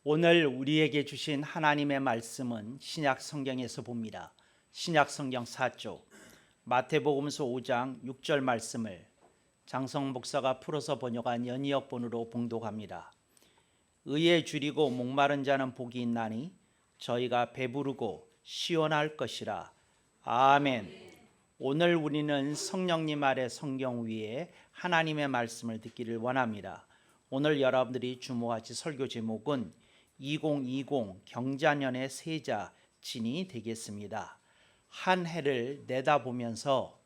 오늘 우리에게 주신 하나님의 말씀은 신약 성경에서 봅니다. 신약 성경 4쪽 마태복음서 5장 6절 말씀을 장성 목사가 풀어서 번역한 연이어본으로 봉독합니다. 의에 줄이고 목마른 자는 복이 있나니 저희가 배부르고 시원할 것이라. 아멘. 오늘 우리는 성령님 아래 성경 위에 하나님의 말씀을 듣기를 원합니다. 오늘 여러분들이 주목하실 설교 제목은 2020 경자년의 세자 진이 되겠습니다. 한 해를 내다보면서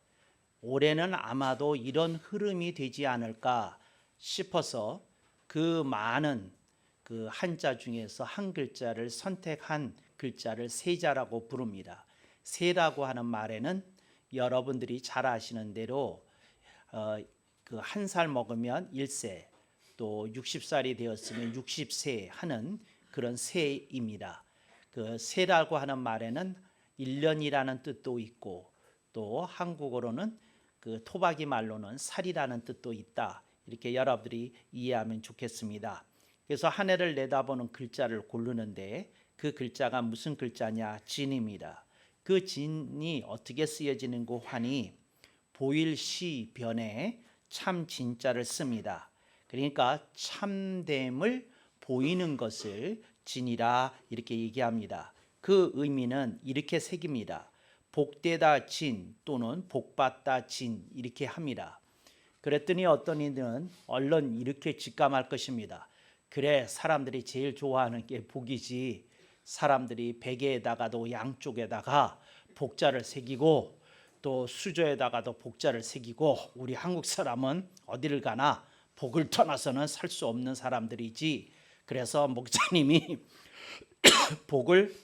올해는 아마도 이런 흐름이 되지 않을까 싶어서 그 많은 그 한자 중에서 한 글자를 선택한 글자를 세자라고 부릅니다. 세라고 하는 말에는 여러분들이 잘 아시는 대로 그 한 살 먹으면 1세, 또 60살이 되었으면 60세 하는 그런 세입니다. 그 세라고 하는 말에는 1년이라는 뜻도 있고 또 한국어로는 그 토박이 말로는 살이라는 뜻도 있다. 이렇게 여러분들이 이해하면 좋겠습니다. 그래서 한 해를 내다보는 글자를 고르는데 그 글자가 무슨 글자냐? 진입니다. 그 진이 어떻게 쓰여지는고 하니 보일시 변에 참 진자를 씁니다. 그러니까 참됨을 보이는 것을 진이라 이렇게 얘기합니다. 그 의미는 이렇게 새깁니다. 복되다 진 또는 복받다 진 이렇게 합니다. 그랬더니 어떤 이들은 얼른 이렇게 직감할 것입니다. 그래, 사람들이 제일 좋아하는 게 복이지. 사람들이 베개에다가도 양쪽에다가 복자를 새기고 또 수저에다가도 복자를 새기고 우리 한국 사람은 어디를 가나 복을 떠나서는 살 수 없는 사람들이지. 그래서 목사님이 복을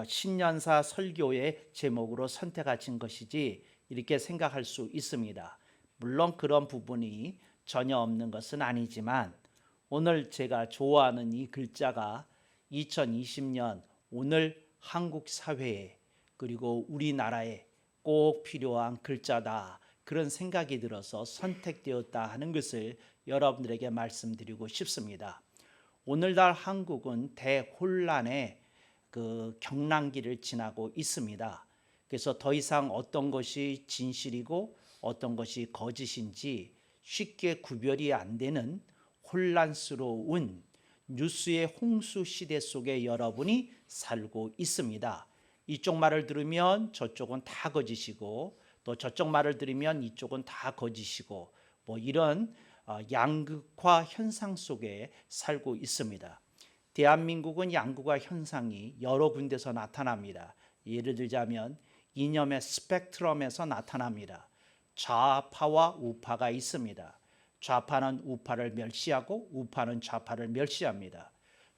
신년사 설교의 제목으로 선택하신 것이지 이렇게 생각할 수 있습니다. 물론 그런 부분이 전혀 없는 것은 아니지만 오늘 제가 좋아하는 이 글자가 2020년 오늘 한국 사회에 그리고 우리나라에 꼭 필요한 글자다. 그런 생각이 들어서 선택되었다 하는 것을 여러분들에게 말씀드리고 싶습니다. 오늘날 한국은 대혼란의 그 경랑기를 지나고 있습니다. 그래서 더 이상 어떤 것이 진실이고 어떤 것이 거짓인지 쉽게 구별이 안 되는 혼란스러운 뉴스의 홍수 시대 속에 여러분이 살고 있습니다. 이쪽 말을 들으면 저쪽은 다 거짓이고 또 저쪽 말을 들으면 이쪽은 다 거짓이고 뭐 이런 양극화 현상 속에 살고 있습니다. 대한민국은 양극화 현상이 여러 군데서 나타납니다. 예를 들자면 이념의 스펙트럼에서 나타납니다. 좌파와 우파가 있습니다. 좌파는 우파를 멸시하고 우파는 좌파를 멸시합니다.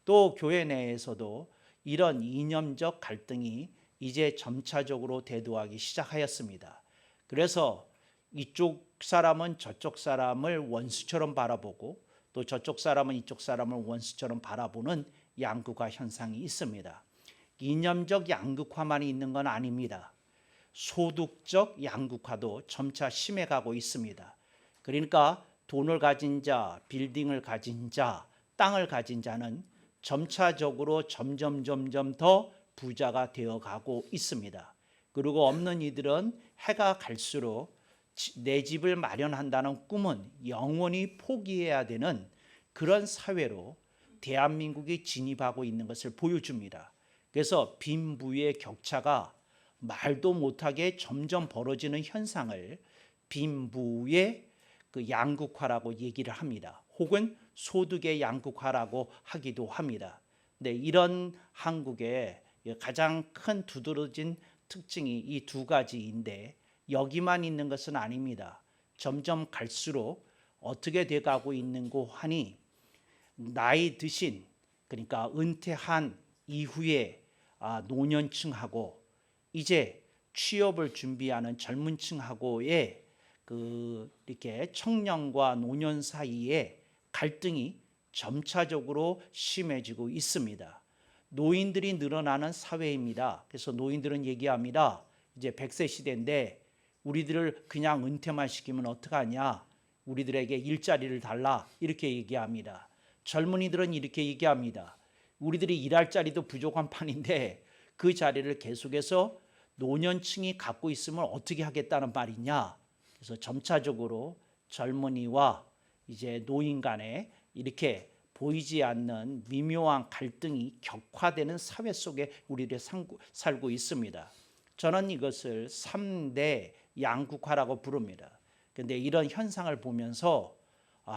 또 교회 내에서도 이런 이념적 갈등이 이제 점차적으로 대두하기 시작하였습니다. 그래서 이쪽 사람은 저쪽 사람을 원수처럼 바라보고 또 저쪽 사람은 이쪽 사람을 원수처럼 바라보는 양극화 현상이 있습니다. 이념적 양극화만 있는 건 아닙니다. 소득적 양극화도 점차 심해가고 있습니다. 그러니까 돈을 가진 자, 빌딩을 가진 자, 땅을 가진 자는 점차적으로 점점 더 부자가 되어가고 있습니다. 그리고 없는 이들은 해가 갈수록 내 집을 마련한다는 꿈은 영원히 포기해야 되는 그런 사회로 대한민국이 진입하고 있는 것을 보여줍니다. 그래서 빈부의 격차가 말도 못하게 점점 벌어지는 현상을 빈부의 그 양극화라고 얘기를 합니다. 혹은 소득의 양극화라고 하기도 합니다. 네, 이런 한국의 가장 큰 두드러진 특징이 이 두 가지인데 여기만 있는 것은 아닙니다. 점점 갈수록 어떻게 돼가고 있는고 하니 나이 드신 그러니까 은퇴한 이후에 노년층하고 이제 취업을 준비하는 젊은 층하고의 그 이렇게 청년과 노년 사이에 갈등이 점차적으로 심해지고 있습니다. 노인들이 늘어나는 사회입니다. 그래서 노인들은 얘기합니다. 이제 100세 시대인데 우리들을 그냥 은퇴만 시키면 어떡하냐? 우리들에게 일자리를 달라 이렇게 얘기합니다. 젊은이들은 이렇게 얘기합니다. 우리들이 일할 자리도 부족한 판인데 그 자리를 계속해서 노년층이 갖고 있으면 어떻게 하겠다는 말이냐. 그래서 점차적으로 젊은이와 이제 노인 간에 이렇게 보이지 않는 미묘한 갈등이 격화되는 사회 속에 우리들이 살고 있습니다. 저는 이것을 3대 양극화라고 부릅니다. 그런데 이런 현상을 보면서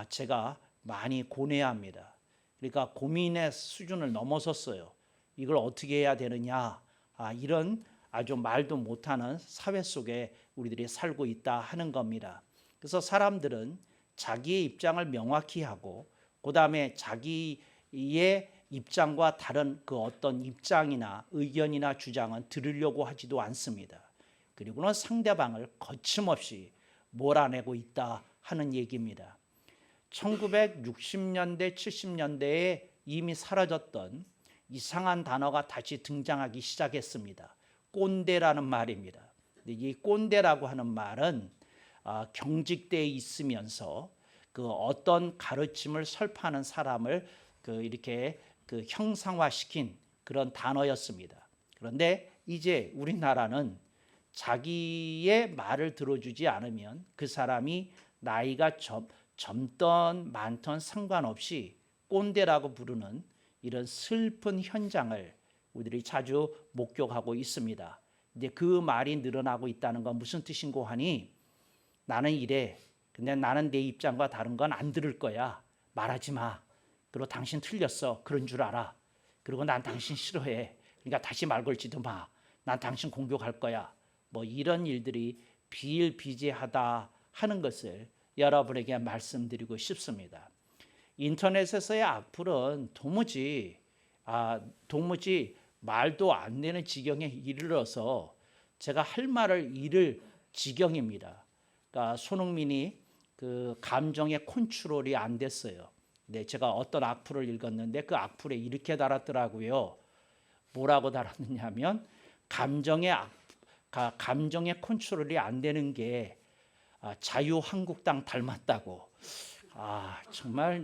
제가 많이 고뇌합니다. 그러니까 고민의 수준을 넘어섰어요. 이걸 어떻게 해야 되느냐. 이런 아주 말도 못하는 사회 속에 우리들이 살고 있다 하는 겁니다. 그래서 사람들은 자기의 입장을 명확히 하고 그 다음에 자기의 입장과 다른 그 어떤 입장이나 의견이나 주장은 들으려고 하지도 않습니다. 그리고는 상대방을 거침없이 몰아내고 있다 하는 얘기입니다. 1960년대, 70년대에 이미 사라졌던 이상한 단어가 다시 등장하기 시작했습니다. 꼰대라는 말입니다. 이 꼰대라고 하는 말은 경직되어 있으면서 그 어떤 가르침을 설파하는 사람을 이렇게 형상화시킨 그런 단어였습니다. 그런데 이제 우리나라는 자기의 말을 들어주지 않으면 그 사람이 나이가 젊던 많던 상관없이 꼰대라고 부르는 이런 슬픈 현장을 우리들이 자주 목격하고 있습니다. 근데 그 말이 늘어나고 있다는 건 무슨 뜻인고 하니 나는 이래. 근데 나는 내 입장과 다른 건 안 들을 거야. 말하지 마. 그리고 당신 틀렸어. 그런 줄 알아. 그리고 난 당신 싫어해. 그러니까 다시 말 걸지도 마. 난 당신 공격할 거야. 뭐 이런 일들이 비일비재하다 하는 것을 여러분에게 말씀드리고 싶습니다. 인터넷에서의 악플은 도무지 말도 안 되는 지경에 이르러서 제가 할 말을 잃을 지경입니다. 그러니까 손흥민이 그 감정의 컨트롤이 안 됐어요. 네, 제가 어떤 악플을 읽었는데 그 악플에 이렇게 달았더라고요. 뭐라고 달았느냐면 감정의 컨트롤이 안 되는 게 자유한국당 닮았다고. 정말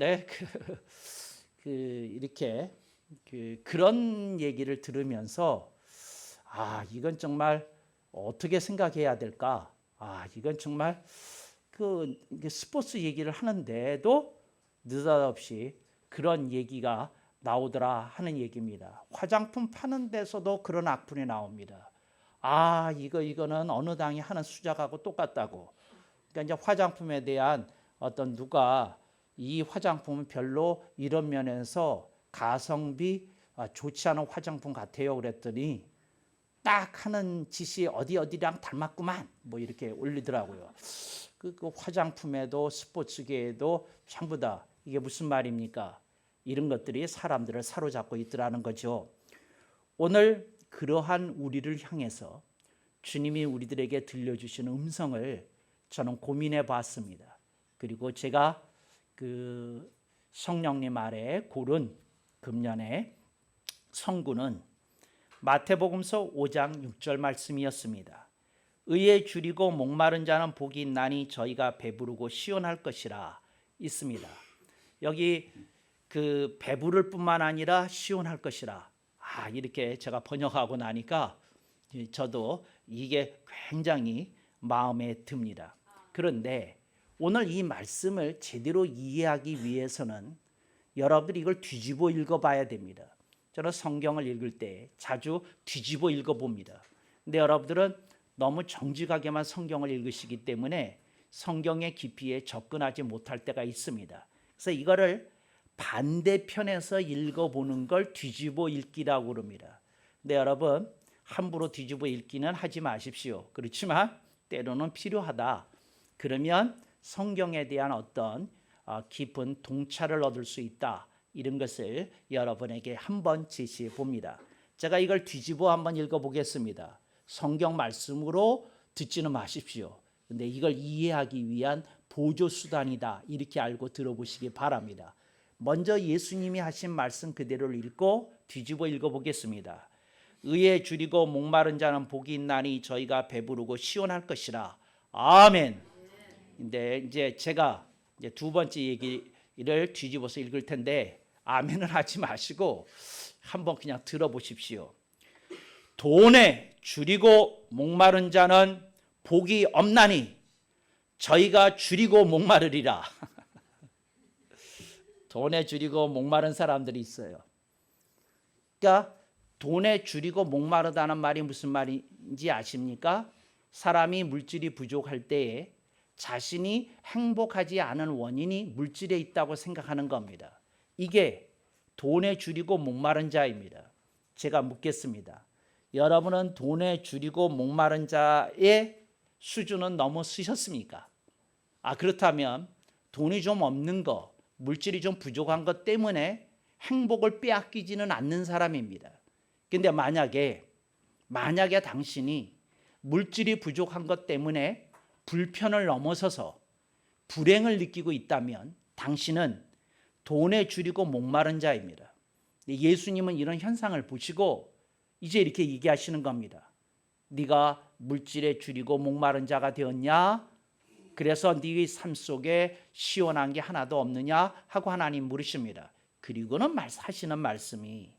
이렇게 그런 얘기를 들으면서 이건 정말 어떻게 생각해야 될까? 이건 정말 스포츠 얘기를 하는데도 느닷없이 그런 얘기가 나오더라 하는 얘기입니다. 화장품 파는 데서도 그런 악플이 나옵니다. 이거는 어느 당이 하는 수작하고 똑같다고. 그러니까 이제 화장품에 대한 어떤 누가 이 화장품은 별로 이런 면에서 가성비 좋지 않은 화장품 같아요. 그랬더니 딱 하는 짓이 어디랑 닮았구만. 뭐 이렇게 올리더라고요. 그 화장품에도 스포츠계에도 전부 다 이게 무슨 말입니까? 이런 것들이 사람들을 사로잡고 있더라는 거죠. 오늘 그러한 우리를 향해서 주님이 우리들에게 들려주시는 음성을 저는 고민해 봤습니다. 그리고 제가 그 성령님 아래 고른 금년의 성구는 마태복음서 5장 6절 말씀이었습니다. 의에 줄이고 목마른 자는 복이 있나니 저희가 배부르고 시원할 것이라 있습니다. 여기 그 배부를 뿐만 아니라 시원할 것이라 이렇게 제가 번역하고 나니까 저도 이게 굉장히 마음에 듭니다. 그런데 오늘 이 말씀을 제대로 이해하기 위해서는 여러분들이 이걸 뒤집어 읽어봐야 됩니다. 저는 성경을 읽을 때 자주 뒤집어 읽어봅니다. 근데 여러분들은 너무 정직하게만 성경을 읽으시기 때문에 성경의 깊이에 접근하지 못할 때가 있습니다. 그래서 이거를 반대편에서 읽어보는 걸 뒤집어 읽기라고 그럽니다. 근데 여러분 함부로 뒤집어 읽기는 하지 마십시오. 그렇지만 때로는 필요하다. 그러면 성경에 대한 어떤 깊은 동찰을 얻을 수 있다. 이런 것을 여러분에게 한번 제시해 봅니다. 제가 이걸 뒤집어 한번 읽어보겠습니다. 성경 말씀으로 듣지는 마십시오. 근데 이걸 이해하기 위한 보조 수단이다. 이렇게 알고 들어보시기 바랍니다. 먼저 예수님이 하신 말씀 그대로를 읽고 뒤집어 읽어보겠습니다. 의에 줄이고 목마른 자는 복이 있나니 저희가 배부르고 시원할 것이라. 아멘. 근데 이제 제가 이제 두 번째 얘기를 뒤집어서 읽을 텐데 아멘을 하지 마시고 한번 그냥 들어보십시오. 돈에 줄이고 목마른 자는 복이 없나니 저희가 줄이고 목마르리라. 돈에 줄이고 목마른 사람들이 있어요. 그러니까 돈에 줄이고 목마르다는 말이 무슨 말인지 아십니까? 사람이 물질이 부족할 때에 자신이 행복하지 않은 원인이 물질에 있다고 생각하는 겁니다. 이게 돈에 줄이고 목마른 자입니다. 제가 묻겠습니다. 여러분은 돈에 줄이고 목마른 자의 수준은 너무 쓰셨습니까? 그렇다면 돈이 좀 없는 거, 물질이 좀 부족한 것 때문에 행복을 빼앗기지는 않는 사람입니다. 근데 만약에 당신이 물질이 부족한 것 때문에 불편을 넘어서서 불행을 느끼고 있다면 당신은 돈에 줄이고 목마른 자입니다. 예수님은 이런 현상을 보시고 이제 이렇게 얘기하시는 겁니다. 네가 물질에 줄이고 목마른 자가 되었냐? 그래서 네 삶 속에 시원한 게 하나도 없느냐? 하고 하나님 물으십니다. 그리고는 하시는 말씀이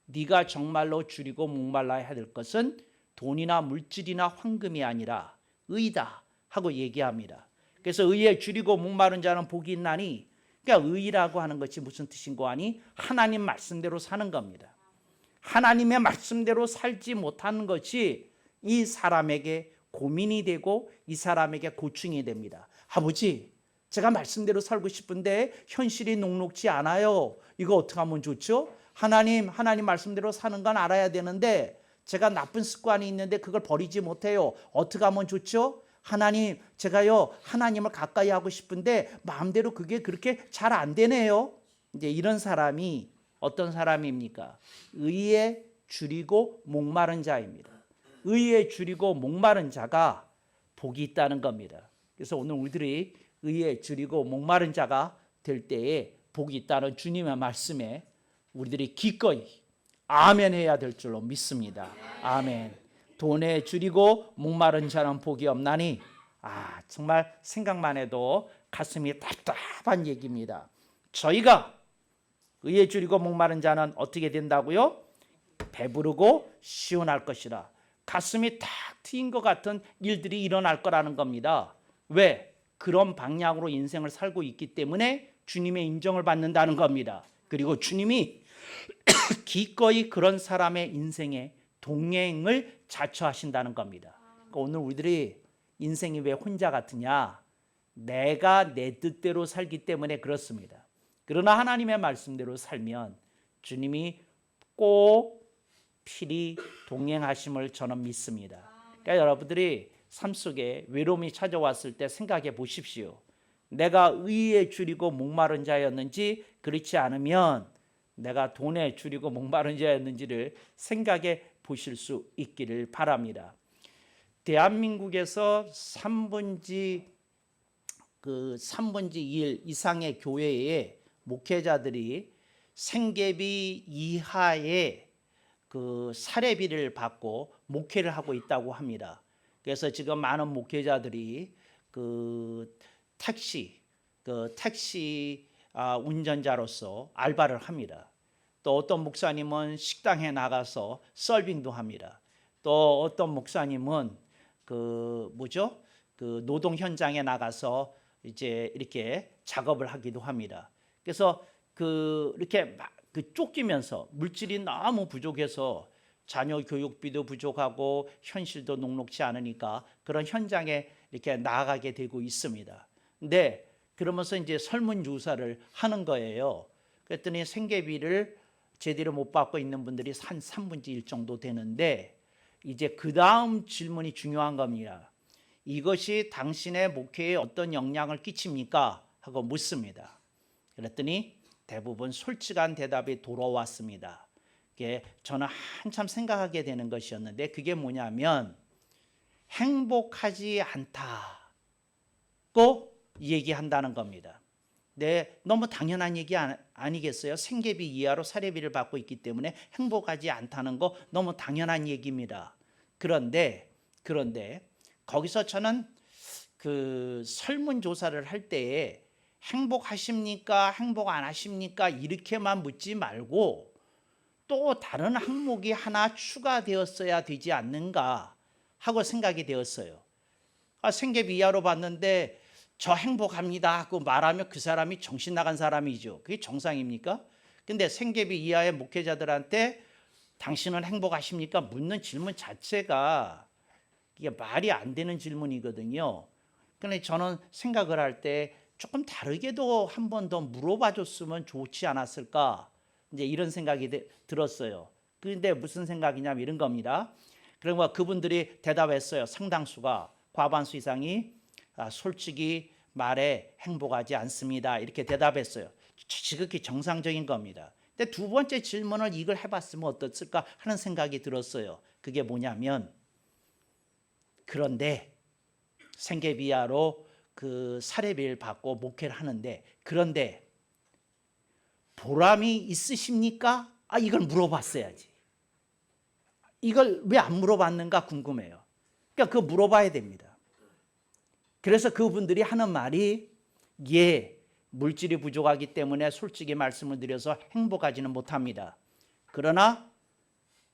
네가 정말로 줄이고 목말라야 될 것은 돈이나 물질이나 황금이 아니라 의다 하고 얘기합니다. 그래서 의에 줄이고 목마른 자는 복이 있나니, 그러니까 의라고 하는 것이 무슨 뜻인고 하니 하나님 말씀대로 사는 겁니다. 하나님의 말씀대로 살지 못하는 것이 이 사람에게 고민이 되고 이 사람에게 고충이 됩니다. 아버지, 제가 말씀대로 살고 싶은데 현실이 녹록지 않아요. 이거 어떻게 하면 좋죠? 하나님 말씀대로 사는 건 알아야 되는데 제가 나쁜 습관이 있는데 그걸 버리지 못해요. 어떻게 하면 좋죠? 하나님, 제가요 하나님을 가까이 하고 싶은데 마음대로 그게 그렇게 잘 안 되네요. 이제 이런 사람이 어떤 사람입니까? 의에 줄이고 목마른 자입니다. 의에 줄이고 목마른 자가 복이 있다는 겁니다. 그래서 오늘 우리들이 의에 줄이고 목마른 자가 될 때에 복이 있다는 주님의 말씀에 우리들이 기꺼이 아멘 해야 될 줄로 믿습니다. 아멘. 돈에 줄이고 목마른 자는 복이 없나니, 정말 생각만 해도 가슴이 답답한 얘기입니다. 저희가 의에 줄이고 목마른 자는 어떻게 된다고요? 배부르고 시원할 것이라. 가슴이 탁 트인 것 같은 일들이 일어날 거라는 겁니다. 왜? 그런 방향으로 인생을 살고 있기 때문에 주님의 인정을 받는다는 겁니다. 그리고 주님이 기꺼이 그런 사람의 인생에 동행을 자처하신다는 겁니다. 그러니까 오늘 우리들이 인생이 왜 혼자 같으냐? 내가 내 뜻대로 살기 때문에 그렇습니다. 그러나 하나님의 말씀대로 살면 주님이 꼭 필히 동행하심을 저는 믿습니다. 그러니까 여러분들이 삶 속에 외로움이 찾아왔을 때 생각해 보십시오. 내가 의에 줄이고 목마른 자였는지, 그렇지 않으면 내가 돈에 줄이고 목마른 자였는지를 생각해 보실 수 있기를 바랍니다. 대한민국에서 3분의 1 이상의 교회에 목회자들이 생계비 이하의 그 사례비를 받고 목회를 하고 있다고 합니다. 그래서 지금 많은 목회자들이 택시 운전자로서 알바를 합니다. 또 어떤 목사님은 식당에 나가서 서빙도 합니다. 또 어떤 목사님은 노동 현장에 나가서 이제 이렇게 작업을 하기도 합니다. 그래서 이렇게 쫓기면서 물질이 너무 부족해서 자녀 교육비도 부족하고 현실도 녹록지 않으니까 그런 현장에 이렇게 나가게 되고 있습니다. 근데 그러면서 이제 설문조사를 하는 거예요. 그랬더니 생계비를 제대로 못 받고 있는 분들이 한 3분의 1 정도 되는데, 이제 그 다음 질문이 중요한 겁니다. 이것이 당신의 목회에 어떤 영향을 끼칩니까? 하고 묻습니다. 그랬더니 대부분 솔직한 대답이 돌아왔습니다. 저는 한참 생각하게 되는 것이었는데, 그게 뭐냐면 행복하지 않다고 얘기한다는 겁니다. 네, 너무 당연한 얘기 아니겠어요? 생계비 이하로 사례비를 받고 있기 때문에 행복하지 않다는 거 너무 당연한 얘기입니다. 그런데 거기서 저는 설문조사를 할 때에 행복하십니까? 행복 안 하십니까? 이렇게만 묻지 말고 또 다른 항목이 하나 추가되었어야 되지 않는가 하고 생각이 되었어요. 생계비 이하로 봤는데 저 행복합니다 하고 말하면 그 사람이 정신 나간 사람이죠. 그게 정상입니까? 근데 생계비 이하의 목회자들한테 당신은 행복하십니까? 묻는 질문 자체가 이게 말이 안 되는 질문이거든요. 그런데 저는 생각을 할 때 조금 다르게도 한 번 더 물어봐 줬으면 좋지 않았을까? 이제 이런 생각이 들었어요. 그런데 무슨 생각이냐면 이런 겁니다. 그러면 그분들이 대답했어요. 상당수가 과반수 이상이 솔직히 말해 행복하지 않습니다. 이렇게 대답했어요. 지극히 정상적인 겁니다. 근데 두 번째 질문을 이걸 해봤으면 어떻을까 하는 생각이 들었어요. 그게 뭐냐면 그런데 생계비하로 그 사례비를 받고 목회를 하는데 그런데 보람이 있으십니까? 이걸 물어봤어야지. 이걸 왜 안 물어봤는가 궁금해요. 그러니까 그거 물어봐야 됩니다. 그래서 그분들이 하는 말이 예, 물질이 부족하기 때문에 솔직히 말씀을 드려서 행복하지는 못합니다. 그러나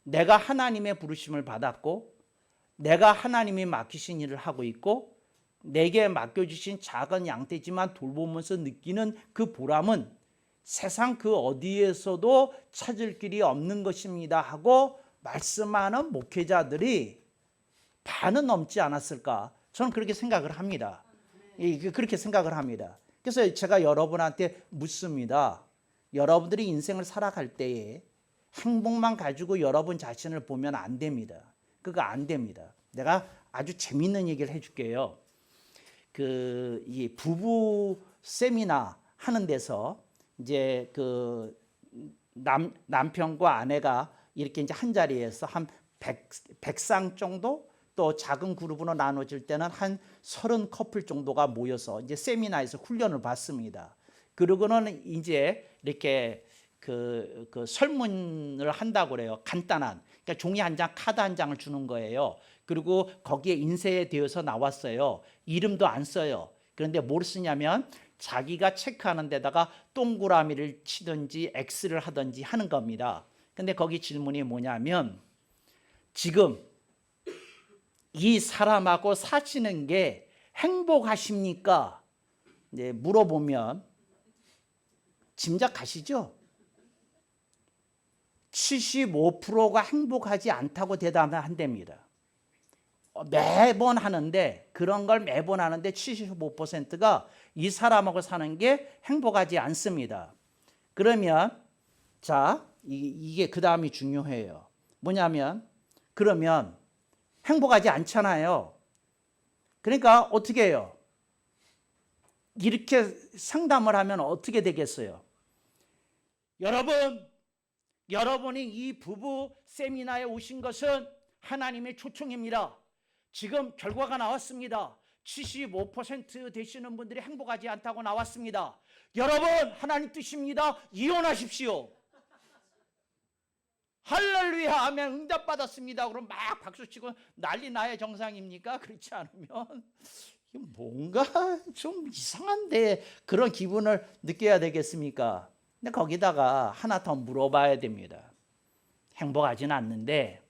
내가 하나님의 부르심을 받았고 내가 하나님이 맡기신 일을 하고 있고 내게 맡겨주신 작은 양떼지만 돌보면서 느끼는 그 보람은 세상 그 어디에서도 찾을 길이 없는 것입니다 하고 말씀하는 목회자들이 반은 넘지 않았을까? 저는 그렇게 생각을 합니다. 그렇게 생각을 합니다. 그래서 제가 여러분한테 묻습니다. 여러분들이 인생을 살아갈 때에 행복만 가지고 여러분 자신을 보면 안 됩니다. 그거 안 됩니다. 내가 아주 재밌는 얘기를 해줄게요. 이 부부 세미나 하는 데서 이제 그 남편과 아내가 이렇게 이제 한 자리에서 한 100상 정도 또 작은 그룹으로 나눠질 때는 한 30 커플 정도가 모여서 이제 세미나에서 훈련을 받습니다. 그러고는 이제 이렇게 그 설문을 한다고 그래요. 간단한. 그러니까 종이 한 장, 카드 한 장을 주는 거예요. 그리고 거기에 인쇄에 되어서 나왔어요. 이름도 안 써요. 그런데 뭘 쓰냐면 자기가 체크하는 데다가 동그라미를 치든지 X를 하든지 하는 겁니다. 근데 거기 질문이 뭐냐면 지금 이 사람하고 사시는 게 행복하십니까? 이제 물어보면 짐작하시죠? 75%가 행복하지 않다고 대답을 한답니다. 매번 하는데 그런 걸 매번 하는데 75%가 이 사람하고 사는 게 행복하지 않습니다. 그러면 자 이게 그 다음이 중요해요. 뭐냐면 그러면 행복하지 않잖아요. 그러니까 어떻게 해요? 이렇게 상담을 하면 어떻게 되겠어요? 여러분이 이 부부 세미나에 오신 것은 하나님의 초청입니다. 지금 결과가 나왔습니다. 75% 되시는 분들이 행복하지 않다고 나왔습니다. 여러분, 하나님 뜻입니다. 이혼하십시오. 할렐루야 하면 응답받았습니다. 그럼 막 박수치고 난리 나야 정상입니까? 그렇지 않으면 뭔가 좀 이상한데 그런 기분을 느껴야 되겠습니까? 근데 거기다가 하나 더 물어봐야 됩니다. 행복하지는 않는데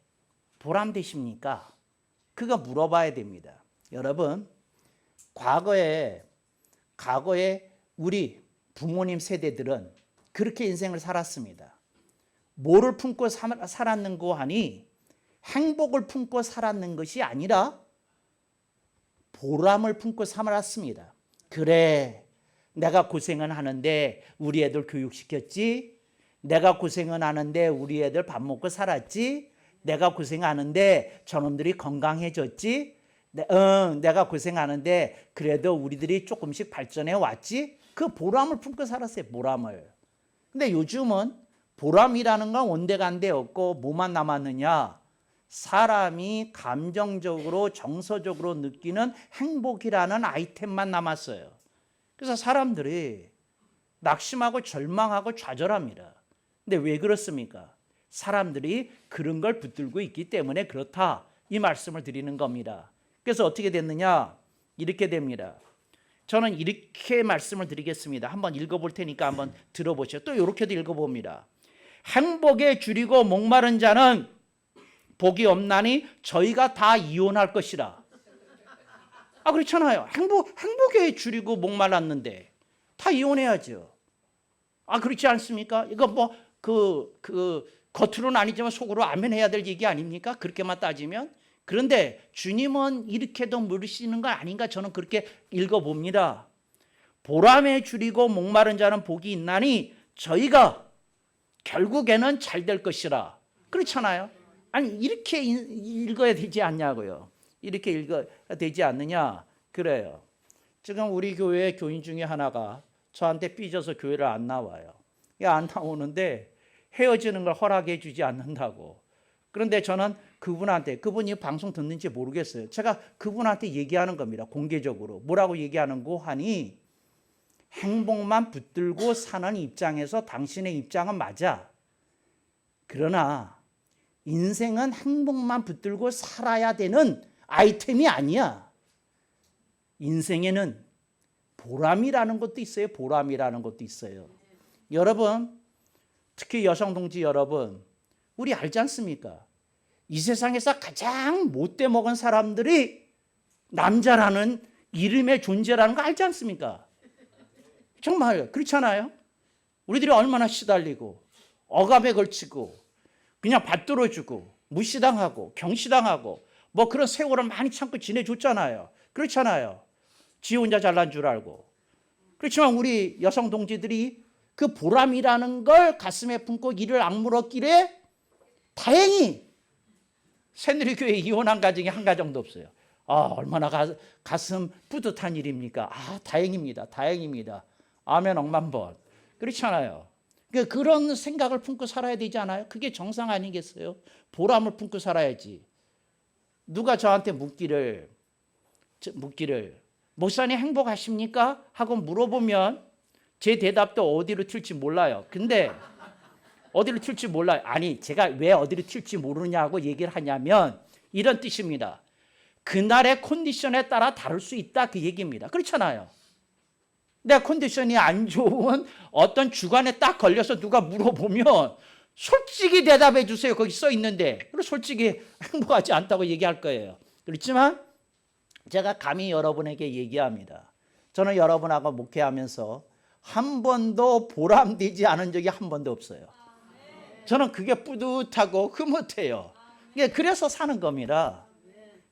보람되십니까? 그거 물어봐야 됩니다. 여러분, 과거에 우리 부모님 세대들은 그렇게 인생을 살았습니다. 뭐를 품고 살았는고 하니 행복을 품고 살았는 것이 아니라 보람을 품고 살았습니다. 그래, 내가 고생은 하는데 우리 애들 교육시켰지. 내가 고생은 하는데 우리 애들 밥 먹고 살았지. 내가 고생하는데 저놈들이 건강해졌지. 내가 고생하는데 그래도 우리들이 조금씩 발전해 왔지. 그 보람을 품고 살았어요. 보람을. 근데 요즘은 보람이라는 건 온데간데 없고 뭐만 남았느냐? 사람이 감정적으로 정서적으로 느끼는 행복이라는 아이템만 남았어요. 그래서 사람들이 낙심하고 절망하고 좌절합니다. 근데 왜 그렇습니까? 사람들이 그런 걸 붙들고 있기 때문에 그렇다. 이 말씀을 드리는 겁니다. 그래서 어떻게 됐느냐? 이렇게 됩니다. 저는 이렇게 말씀을 드리겠습니다. 한번 읽어볼 테니까 한번 들어보시죠. 또 이렇게도 읽어봅니다. 행복에 줄이고 목마른 자는 복이 없나니 저희가 다 이혼할 것이라. 그렇잖아요. 행복에 줄이고 목말랐는데 다 이혼해야죠. 그렇지 않습니까? 이거 뭐 겉으로는 아니지만 속으로 아멘 해야 될 얘기 아닙니까? 그렇게만 따지면. 그런데 주님은 이렇게도 물으시는 거 아닌가? 저는 그렇게 읽어봅니다. 보람에 줄이고 목마른 자는 복이 있나니 저희가 결국에는 잘 될 것이라. 그렇잖아요. 이렇게 읽어야 되지 않냐고요. 이렇게 읽어야 되지 않느냐. 그래요. 지금 우리 교회 교인 중에 하나가 저한테 삐져서 교회를 안 나와요. 안 나오는데 헤어지는 걸 허락해 주지 않는다고. 그런데 저는 그분이 방송 듣는지 모르겠어요. 제가 그분한테 얘기하는 겁니다. 공개적으로. 뭐라고 얘기하는고 하니, 행복만 붙들고 사는 입장에서 당신의 입장은 맞아. 그러나 인생은 행복만 붙들고 살아야 되는 아이템이 아니야. 인생에는 보람이라는 것도 있어요. 보람이라는 것도 있어요. 여러분, 특히 여성 동지 여러분, 우리 알지 않습니까? 이 세상에서 가장 못돼 먹은 사람들이 남자라는 이름의 존재라는 거 알지 않습니까? 정말 그렇잖아요. 우리들이 얼마나 시달리고 억압에 걸치고 그냥 받들어주고 무시당하고 경시당하고 뭐 그런 세월을 많이 참고 지내줬잖아요. 그렇잖아요. 지 혼자 잘난 줄 알고. 그렇지만 우리 여성 동지들이 그 보람이라는 걸 가슴에 품고 이를 악물었기에 다행히 새누리교회 이혼한 가정이 한 가정도 없어요. 얼마나 가슴 뿌듯한 일입니까? 다행입니다. 다행입니다. 아멘 억만번. 그렇잖아요. 그런 생각을 품고 살아야 되지 않아요? 그게 정상 아니겠어요? 보람을 품고 살아야지. 누가 저한테 묻기를 목사님 행복하십니까? 하고 물어보면 제 대답도 어디로 튈지 몰라요. 근데 어디로 튈지 몰라요. 제가 왜 어디로 튈지 모르냐고 얘기를 하냐면 이런 뜻입니다. 그날의 컨디션에 따라 다를 수 있다, 그 얘기입니다. 그렇잖아요. 내 컨디션이 안 좋은 어떤 주간에 딱 걸려서 누가 물어보면 솔직히 대답해 주세요. 거기 써 있는데. 솔직히 행복하지 않다고 얘기할 거예요. 그렇지만 제가 감히 여러분에게 얘기합니다. 저는 여러분하고 목회하면서 한 번도 보람되지 않은 적이 한 번도 없어요. 저는 그게 뿌듯하고 흐뭇해요. 그래서 사는 겁니다.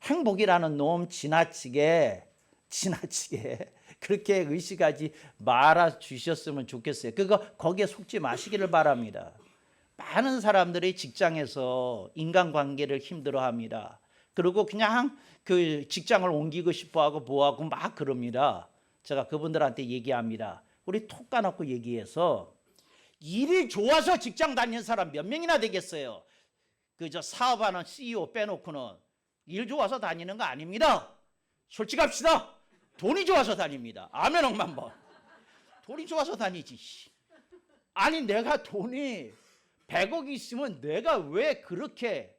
행복이라는 놈 지나치게 그렇게 의식하지 말아 주셨으면 좋겠어요. 거기에 속지 마시기를 바랍니다. 많은 사람들이 직장에서 인간관계를 힘들어합니다. 그리고 그냥 그 직장을 옮기고 싶어하고 뭐하고 막 그럽니다. 제가 그분들한테 얘기합니다. 우리 톡 까놓고 얘기해서 일이 좋아서 직장 다니는 사람 몇 명이나 되겠어요. 사업하는 CEO 빼놓고는 일 좋아서 다니는 거 아닙니다. 솔직합시다. 돈이 좋아서 다닙니다. 아멘 억만번. 돈이 좋아서 다니지. 내가 돈이 100억이 있으면 내가 왜 그렇게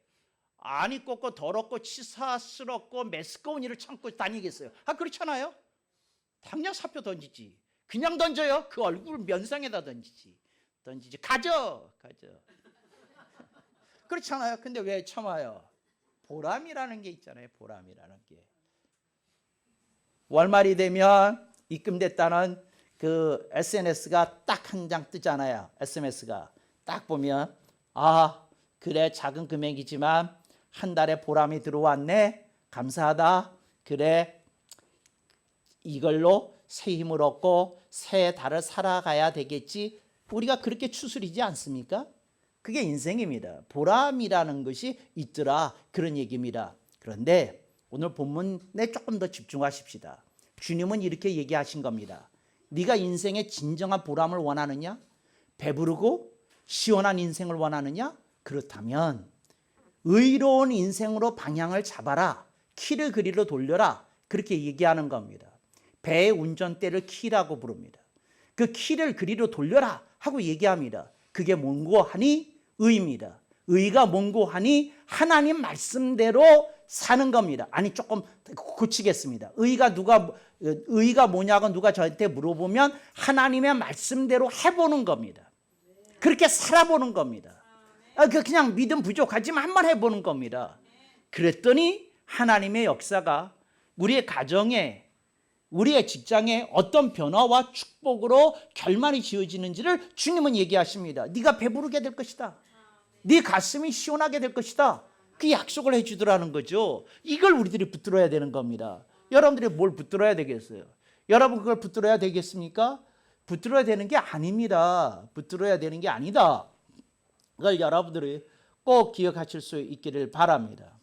안이 꺾고 더럽고 치사스럽고 메스꺼운 일을 참고 다니겠어요? 그렇잖아요. 당장 사표 던지지. 그냥 던져요? 그 얼굴 면상에다 던지지. 가져. 그렇잖아요. 근데 왜 참아요? 보람이라는 게 있잖아요. 보람이라는 게. 월말이 되면 입금됐다는 그 SNS가 딱 한 장 뜨잖아요. SMS가 딱 보면 그래 작은 금액이지만 한 달에 보람이 들어왔네. 감사하다. 그래 이걸로 새 힘을 얻고 새 달을 살아가야 되겠지. 우리가 그렇게 추스리지 않습니까? 그게 인생입니다. 보람이라는 것이 있더라, 그런 얘기입니다. 그런데 오늘 본문에 조금 더 집중하십시다. 주님은 이렇게 얘기하신 겁니다. 네가 인생의 진정한 보람을 원하느냐? 배부르고 시원한 인생을 원하느냐? 그렇다면 의로운 인생으로 방향을 잡아라. 키를 그리로 돌려라. 그렇게 얘기하는 겁니다. 배의 운전대를 키라고 부릅니다. 그 키를 그리로 돌려라 하고 얘기합니다. 그게 뭔고 하니? 의입니다. 의가 뭔고하니 하나님 말씀대로 사는 겁니다. 아니 조금 고치겠습니다. 의가 뭐냐고 누가 저한테 물어보면 하나님의 말씀대로 해보는 겁니다. 그렇게 살아보는 겁니다. 그냥 믿음 부족하지만 한번 해보는 겁니다. 그랬더니 하나님의 역사가 우리의 가정에, 우리의 직장에 어떤 변화와 축복으로 결말이 지어지는지를 주님은 얘기하십니다. 네가 배부르게 될 것이다. 네 가슴이 시원하게 될 것이다. 그 약속을 해주더라는 거죠. 이걸 우리들이 붙들어야 되는 겁니다. 여러분들이 뭘 붙들어야 되겠어요? 여러분 그걸 붙들어야 되겠습니까? 붙들어야 되는 게 아닙니다. 붙들어야 되는 게 아니다. 그걸 여러분들이 꼭 기억하실 수 있기를 바랍니다.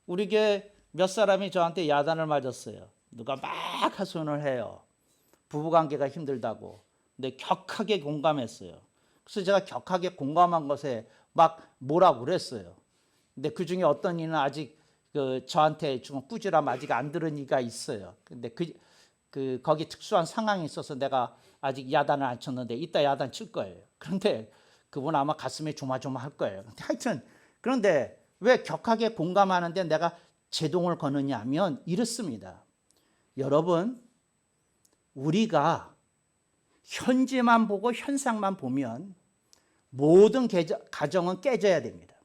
우리 교회 몇 사람이 저한테 야단을 맞았어요. 누가 막 하소연을 해요. 부부관계가 힘들다고. 근데 격하게 공감했어요. 그래서 제가 격하게 공감한 것에 막 뭐라고 그랬어요. 근데 그 중에 어떤 이는 아직 저한테 좀 꾸지람 아직 안 들은 이가 있어요. 근데 거기 특수한 상황이 있어서 내가 아직 야단을 안 쳤는데 이따 야단 칠 거예요. 그런데 그분 아마 가슴이 조마조마할 거예요. 하여튼 그런데 왜 격하게 공감하는데 내가 제동을 거느냐 하면 이렇습니다. 여러분, 우리가 현재만 보고 현상만 보면 모든 가정은 깨져야 됩니다.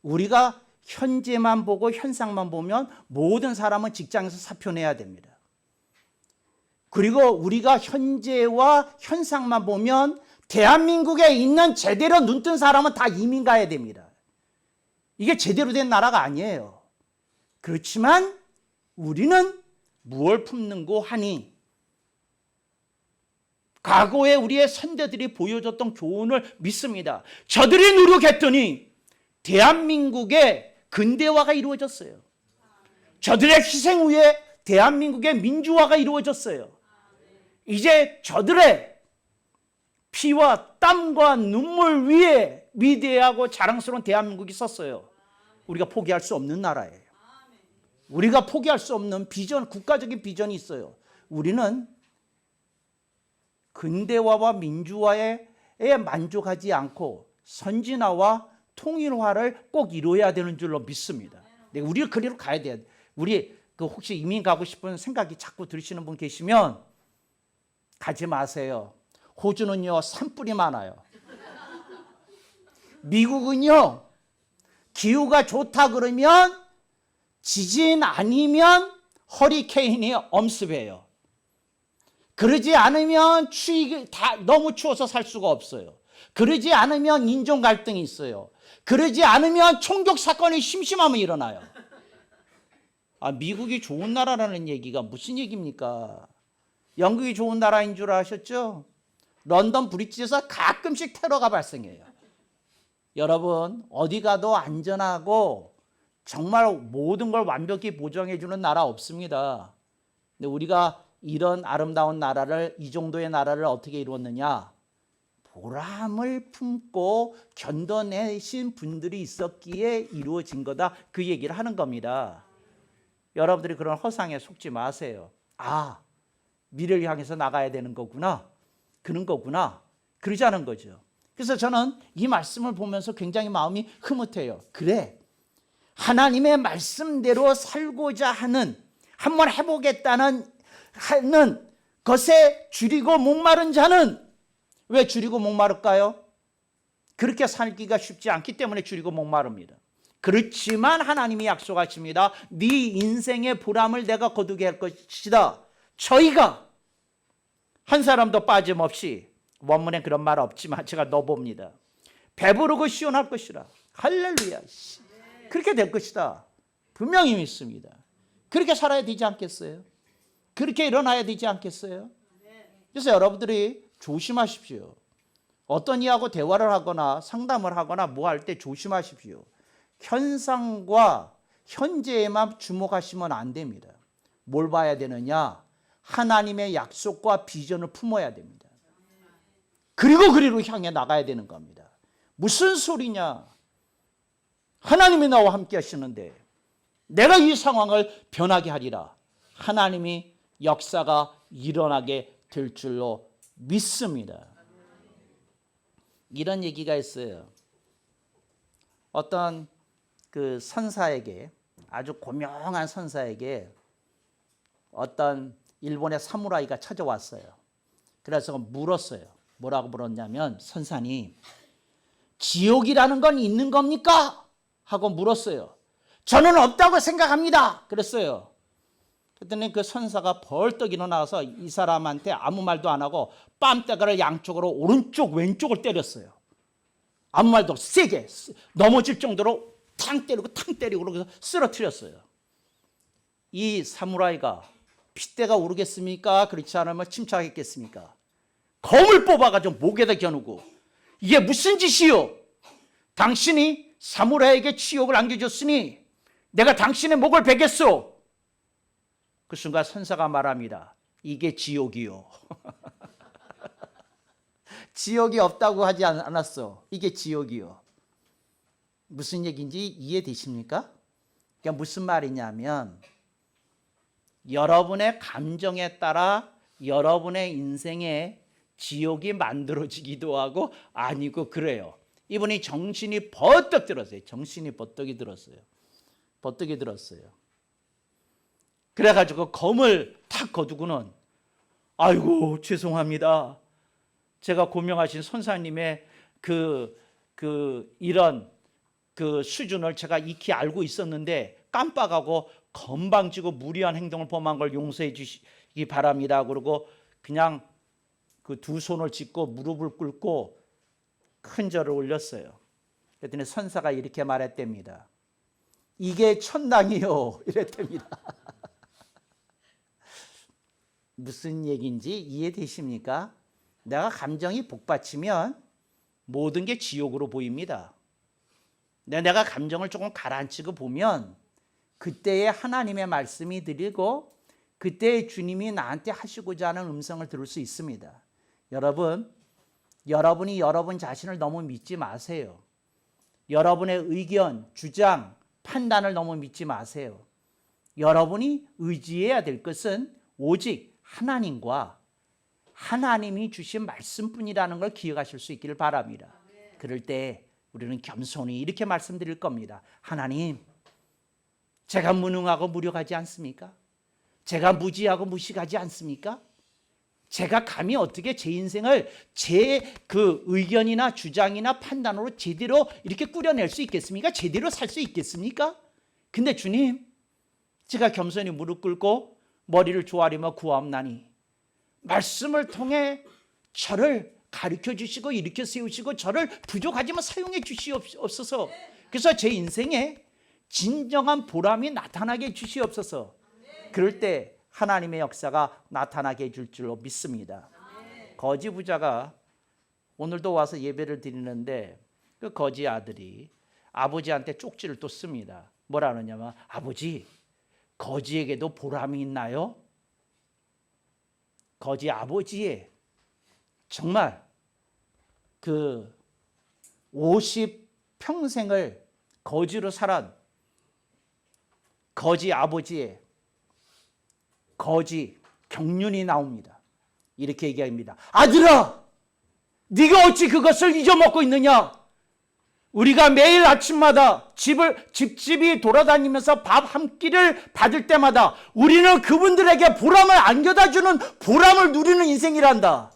우리가 현재만 보고 현상만 보면 모든 사람은 직장에서 사표내야 됩니다. 그리고 우리가 현재와 현상만 보면 대한민국에 있는 제대로 눈뜬 사람은 다 이민 가야 됩니다. 이게 제대로 된 나라가 아니에요. 그렇지만 우리는 무엇을 품는고 하니 과거에 우리의 선대들이 보여줬던 교훈을 믿습니다. 저들이 노력했더니 대한민국의 근대화가 이루어졌어요. 저들의 희생 후에 대한민국의 민주화가 이루어졌어요. 이제 저들의 피와 땀과 눈물 위에 위대하고 자랑스러운 대한민국이 섰어요. 우리가 포기할 수 없는 나라예요. 우리가 포기할 수 없는 비전, 국가적인 비전이 있어요. 우리는 근대화와 민주화에 만족하지 않고 선진화와 통일화를 꼭 이루어야 되는 줄로 믿습니다. 우리가 그리로 가야 돼요. 우리 혹시 이민 가고 싶은 생각이 자꾸 들으시는 분 계시면 가지 마세요. 호주는요 산불이 많아요. 미국은요 기후가 좋다 그러면 지진 아니면 허리케인이 엄습해요. 그러지 않으면 너무 추워서 살 수가 없어요. 그러지 않으면 인종 갈등이 있어요. 그러지 않으면 총격 사건이 심심하면 일어나요. 미국이 좋은 나라라는 얘기가 무슨 얘기입니까? 영국이 좋은 나라인 줄 아셨죠? 런던 브릿지에서 가끔씩 테러가 발생해요. 여러분 어디 가도 안전하고 정말 모든 걸 완벽히 보장해 주는 나라 없습니다. 근데 우리가 이런 아름다운 나라를, 이 정도의 나라를 어떻게 이루었느냐? 보람을 품고 견뎌내신 분들이 있었기에 이루어진 거다. 그 얘기를 하는 겁니다. 여러분들이 그런 허상에 속지 마세요. 미래를 향해서 나가야 되는 거구나. 그런 거구나. 그러자는 거죠. 그래서 저는 이 말씀을 보면서 굉장히 마음이 흐뭇해요. 그래. 하나님의 말씀대로 살고자 한번 해보겠다는 것에 줄이고 목마른 자는 왜 줄이고 목마를까요? 그렇게 살기가 쉽지 않기 때문에 줄이고 목마릅니다. 그렇지만 하나님이 약속하십니다. 네 인생의 보람을 내가 거두게 할 것이다. 저희가 한 사람도 빠짐없이, 원문에 그런 말 없지만 제가 넣어봅니다. 배부르고 시원할 것이라. 할렐루야. 그렇게 될 것이다. 분명히 믿습니다. 그렇게 살아야 되지 않겠어요? 그렇게 일어나야 되지 않겠어요? 그래서 여러분들이 조심하십시오. 어떤 이하고 대화를 하거나 상담을 하거나 뭐 할 때 조심하십시오. 현상과 현재에만 주목하시면 안 됩니다. 뭘 봐야 되느냐? 하나님의 약속과 비전을 품어야 됩니다. 그리고 그리로 향해 나가야 되는 겁니다. 무슨 소리냐? 하나님이 나와 함께 하시는데 내가 이 상황을 변하게 하리라. 하나님이 역사가 일어나게 될 줄로 믿습니다. 이런 얘기가 있어요. 어떤 그 선사에게, 아주 고명한 선사에게 어떤 일본의 사무라이가 찾아왔어요. 그래서 물었어요. 뭐라고 물었냐면, 선사님, 지옥이라는 건 있는 겁니까? 하고 물었어요. 저는 없다고 생각합니다. 그랬어요. 그랬더니 그 선사가 벌떡 일어나서 이 사람한테 아무 말도 안 하고 뺨때가를 양쪽으로 오른쪽 왼쪽을 때렸어요. 아무 말도 없이 세게 넘어질 정도로 탕 때리고 그러고서 쓰러뜨렸어요. 이 사무라이가 핏대가 오르겠습니까? 그렇지 않으면 침착했겠습니까? 검을 뽑아가지고 목에다 겨누고, 이게 무슨 짓이요? 당신이 사무라이에게 치욕을 안겨줬으니 내가 당신의 목을 베겠소. 그 순간 선사가 말합니다. 이게 지옥이요. 지옥이 없다고 하지 않았어. 이게 지옥이요. 무슨 얘기인지 이해되십니까? 그러니까 무슨 말이냐면, 여러분의 감정에 따라 여러분의 인생에 지옥이 만들어지기도 하고 아니고 그래요. 이분이 정신이 버떡 들었어요. 정신이 버떡이 들었어요. 버떡이 들었어요. 그래가지고 검을 탁 거두고는, 아이고 죄송합니다. 제가 고명하신 선사님의 이런 수준을 제가 익히 알고 있었는데 깜빡하고 건방지고 무리한 행동을 범한 걸 용서해 주시기 바랍니다. 그러고 그냥 그 두 손을 짚고 무릎을 꿇고 큰 절을 올렸어요. 그랬더니 선사가 이렇게 말했답니다. 이게 천당이요. 이랬답니다. 무슨 얘기인지 이해되십니까? 내가 감정이 복받치면 모든 게 지옥으로 보입니다. 내가 감정을 조금 가라앉히고 보면 그때에 하나님의 말씀이 들리고 그때에 주님이 나한테 하시고자 하는 음성을 들을 수 있습니다. 여러분이 여러분 자신을 너무 믿지 마세요. 여러분의 의견, 주장, 판단을 너무 믿지 마세요. 여러분이 의지해야 될 것은 오직 하나님과 하나님이 주신 말씀뿐이라는 걸 기억하실 수 있기를 바랍니다. 그럴 때 우리는 겸손히 이렇게 말씀드릴 겁니다. 하나님, 제가 무능하고 무력하지 않습니까? 제가 무지하고 무식하지 않습니까? 제가 감히 어떻게 제 인생을 제 그 의견이나 주장이나 판단으로 제대로 이렇게 꾸려낼 수 있겠습니까? 제대로 살 수 있겠습니까? 근데 주님, 제가 겸손히 무릎 꿇고 머리를 조아리며 구하옵나니 말씀을 통해 저를 가르쳐 주시고 일으켜 세우시고 저를 부족하지만 사용해 주시옵소서. 그래서 제 인생에 진정한 보람이 나타나게 해주시옵소서. 그럴 때 하나님의 역사가 나타나게 해줄 줄로 믿습니다. 거지 부자가 오늘도 와서 예배를 드리는데 그 거지 아들이 아버지한테 쪽지를 또 씁니다. 뭐라 하느냐면, 아버지, 거지에게도 보람이 있나요? 거지 아버지의 정말 그 50평생을 거지로 살았 거지 아버지의 거지 경륜이 나옵니다. 이렇게 얘기합니다. 아들아, 네가 어찌 그것을 잊어먹고 있느냐? 우리가 매일 아침마다 집집이 돌아다니면서 밥 한 끼를 받을 때마다 우리는 그분들에게 보람을 안겨다 주는 보람을 누리는 인생이란다.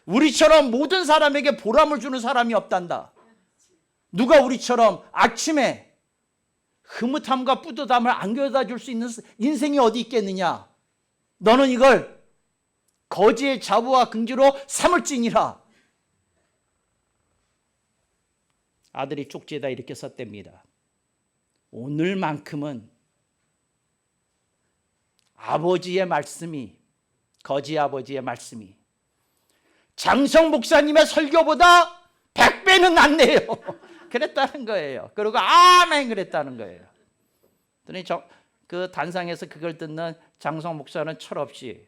우리처럼 모든 사람에게 보람을 주는 사람이 없단다. 누가 우리처럼 아침에 흐뭇함과 뿌듯함을 안겨다 줄 수 있는 인생이 어디 있겠느냐? 너는 이걸 거지의 자부와 긍지로 삼을지니라. 아들이 쪽지에다 이렇게 썼답니다. 오늘만큼은 아버지의 말씀이, 거지 아버지의 말씀이 장성 목사님의 설교보다 100배는 낫네요. 그랬다는 거예요. 그리고 아멘 그랬다는 거예요. 그랬더니 그 단상에서 그걸 듣는 장성 목사는 철없이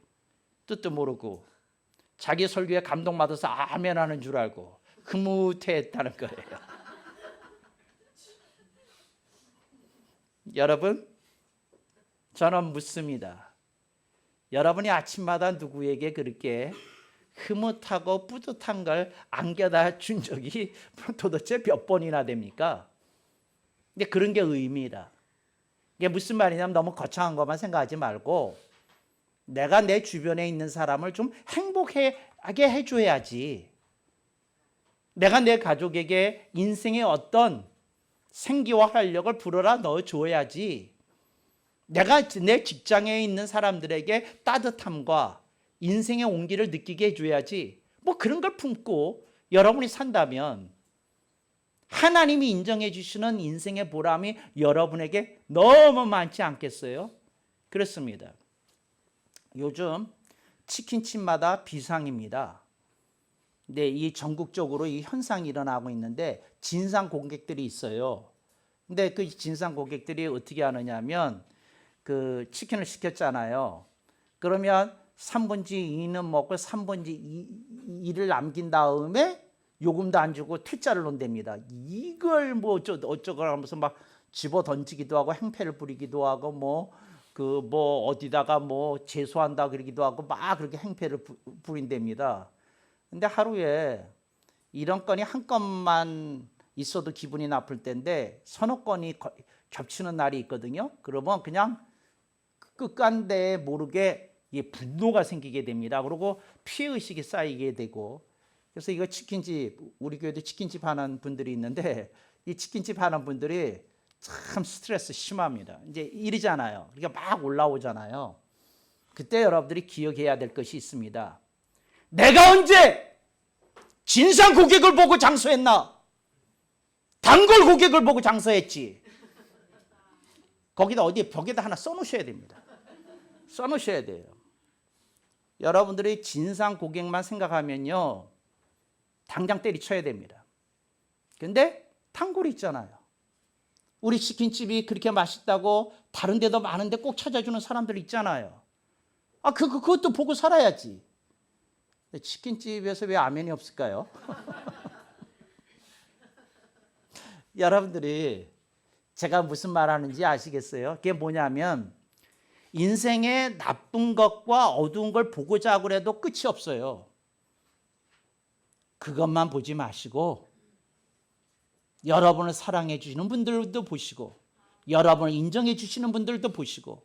뜻도 모르고 자기 설교에 감동받아서 아멘 하는 줄 알고 흐뭇해했다는 거예요. 여러분, 저는 묻습니다. 여러분이 아침마다 누구에게 그렇게 흐뭇하고 뿌듯한 걸 안겨다 준 적이 도대체 몇 번이나 됩니까? 근데 그런 게 의미다. 이게 무슨 말이냐면 너무 거창한 것만 생각하지 말고 내가 내 주변에 있는 사람을 좀 행복하게 해줘야지. 내가 내 가족에게 인생의 어떤 생기와 활력을 불어라 넣어줘야지. 내가 내 직장에 있는 사람들에게 따뜻함과 인생의 온기를 느끼게 해줘야지. 뭐 그런 걸 품고 여러분이 산다면 하나님이 인정해 주시는 인생의 보람이 여러분에게 너무 많지 않겠어요? 그렇습니다. 요즘 치킨집마다 비상입니다. 근데 이 전국적으로 이 현상이 일어나고 있는데 진상 고객들이 있어요. 근데 그 진상 고객들이 어떻게 하느냐면 그 치킨을 시켰잖아요. 그러면 3분지 2는 먹고 3분지 2를 남긴 다음에 요금도 안 주고 퇴짜를 논답니다. 이걸 뭐 어쩌고 하면서 막 집어 던지기도 하고 행패를 부리기도 하고 뭐 어디다가 뭐 제소한다 그러기도 하고 막 그렇게 행패를 부린답니다. 근데 하루에 이런 건이 한 건만 있어도 기분이 나쁠 텐데 서너 건이 겹치는 날이 있거든요. 그러면 그냥 끝간데 모르게 분노가 생기게 됩니다. 그리고 피해의식이 쌓이게 되고. 그래서 이거 치킨집, 우리 교회도 치킨집 하는 분들이 있는데 이 치킨집 하는 분들이 참 스트레스 심합니다. 이제 일이잖아요. 그러니까 막 올라오잖아요. 그때 여러분들이 기억해야 될 것이 있습니다. 내가 언제 진상 고객을 보고 장사했나? 단골 고객을 보고 장사했지. 거기다 어디에 벽에다 하나 써놓으셔야 됩니다. 써놓으셔야 돼요. 여러분들이 진상 고객만 생각하면요. 당장 때리쳐야 됩니다. 근데 단골이 있잖아요. 우리 치킨집이 그렇게 맛있다고 다른 데도 많은데 꼭 찾아주는 사람들 있잖아요. 그것도 보고 살아야지. 치킨집에서 왜 아멘이 없을까요? 여러분들이 제가 무슨 말 하는지 아시겠어요? 그게 뭐냐면 인생의 나쁜 것과 어두운 걸 보고자 하고 해도 끝이 없어요. 그것만 보지 마시고 여러분을 사랑해 주시는 분들도 보시고 여러분을 인정해 주시는 분들도 보시고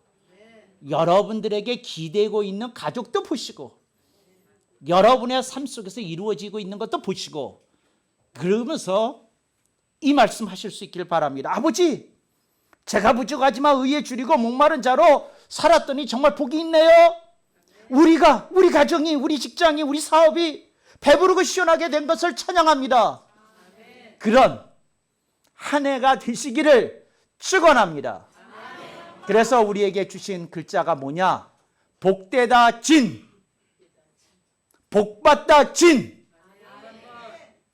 여러분들에게 기대고 있는 가족도 보시고 여러분의 삶 속에서 이루어지고 있는 것도 보시고 그러면서 이 말씀 하실 수 있길 바랍니다. 아버지, 제가 부족하지만 의에 줄이고 목마른 자로 살았더니 정말 복이 있네요. 우리 가정이, 우리 직장이, 우리 사업이 배부르고 시원하게 된 것을 찬양합니다. 그런 한 해가 되시기를 축원합니다. 그래서 우리에게 주신 글자가 뭐냐? 복되다 진, 복받다 진,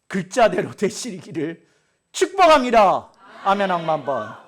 글자대로 되시기를 축복합니다. 아멘. 1만 번.